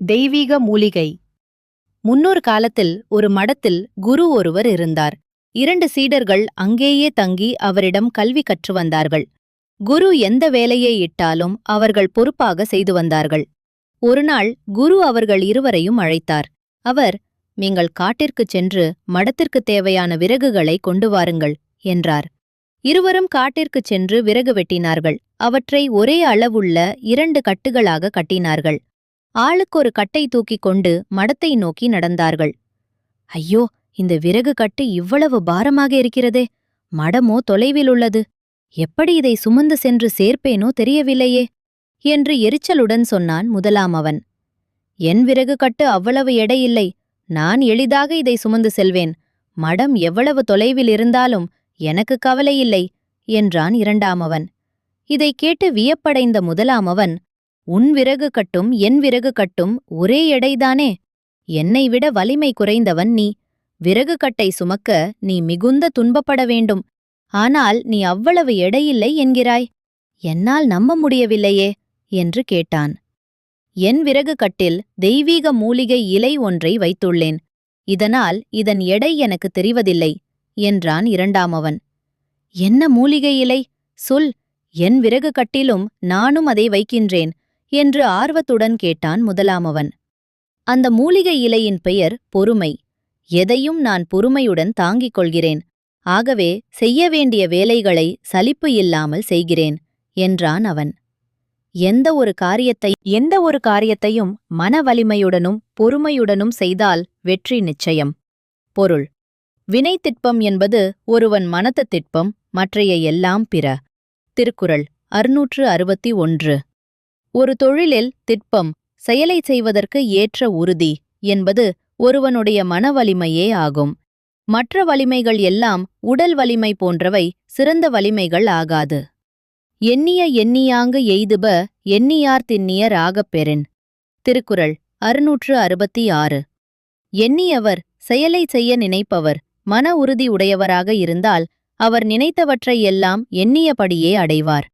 தெய்வீக மூலிகை. முன்னொரு காலத்தில் ஒரு மடத்தில் குரு ஒருவர் இருந்தார். 2 சீடர்கள் அங்கேயே தங்கி அவரிடம் கல்வி கற்று வந்தார்கள். குரு எந்த வேலையை இட்டாலும் அவர்கள் பொறுப்பாக செய்து வந்தார்கள். ஒருநாள் குரு அவர்கள் இருவரையும் அழைத்தார். அவர், நீங்கள் காட்டிற்குச் சென்று மடத்திற்குத் தேவையான விறகுகளை கொண்டு வாருங்கள் என்றார். இருவரும் காட்டிற்குச் சென்று விறகு வெட்டினார்கள். அவற்றை ஒரே அளவுள்ள 2 கட்டுகளாக கட்டினார்கள். ஆளுக்கொரு கட்டை தூக்கிக் கொண்டு மடத்தை நோக்கி நடந்தார்கள். ஐயோ, இந்த விறகு கட்டு இவ்வளவு பாரமாக இருக்கிறதே! மடமோ தொலைவில் உள்ளது. எப்படி இதை சுமந்து சென்று சேர்ப்பேனோ தெரியவில்லையே என்று எரிச்சலுடன் சொன்னான் முதலாமவன். என் விறகு கட்டு அவ்வளவு எடையில்லை. நான் எளிதாக இதை சுமந்து செல்வேன். மடம் எவ்வளவு தொலைவில் இருந்தாலும் எனக்கு கவலையில்லை என்றான் இரண்டாமவன். இதைக் கேட்டு வியப்படைந்த முதலாமவன், உன் விறகு கட்டும் என் விறகு கட்டும் ஒரே எடைதானே? என்னை விட வலிமை குறைந்தவன் நீ. விறகு கட்டை சுமக்க நீ மிகுந்த துன்பப்பட வேண்டும். ஆனால் நீ அவ்வளவு எடையில்லை என்கிறாய். என்னால் நம்ப முடியவில்லையே என்று கேட்டான். என் விறகு கட்டில் தெய்வீக மூலிகை இலை ஒன்றை வைத்துள்ளேன். இதனால் இதன் எடை எனக்கு தெரிவதில்லை என்றான் இரண்டாமவன். என்ன மூலிகை இலை? சொல். என் விறகு கட்டிலும் நானும் அதை வைக்கின்றேன் என்று ஆர்வத்துடன் கேட்டான் முதலாமவன். அந்த மூலிகை இலையின் பெயர் பொறுமை. எதையும் நான் பொறுமையுடன் தாங்கிக் கொள்கிறேன். ஆகவே செய்ய வேண்டிய வேலைகளை சலிப்பு இல்லாமல் செய்கிறேன் என்றான் அவன். எந்த ஒரு காரியத்தையும் மன வலிமையுடனும் பொறுமையுடனும் செய்தால் வெற்றி நிச்சயம். பொருள்: வினைத்திட்பம் என்பது ஒருவன் மனத்து திட்பம், மற்றைய எல்லாம் பிற. திருக்குறள் 661. ஒரு தொழிலில் திட்பம், செயலைச் செய்வதற்கு ஏற்ற உறுதி என்பது ஒருவனுடைய மனவலிமையே ஆகும். மற்ற வலிமைகள் எல்லாம் உடல் வலிமை போன்றவை சிறந்த வலிமைகள் ஆகாது. எண்ணிய எண்ணியாங்கு எய்துப எண்ணியார் திண்ணியர் ஆகப் பெறின். திருக்குறள் 666. எண்ணியவர், செயலைச் செய்ய நினைப்பவர், மன உறுதி உடையவராக இருந்தால் அவர் நினைத்தவற்றை எல்லாம் எண்ணியபடியே அடைவார்.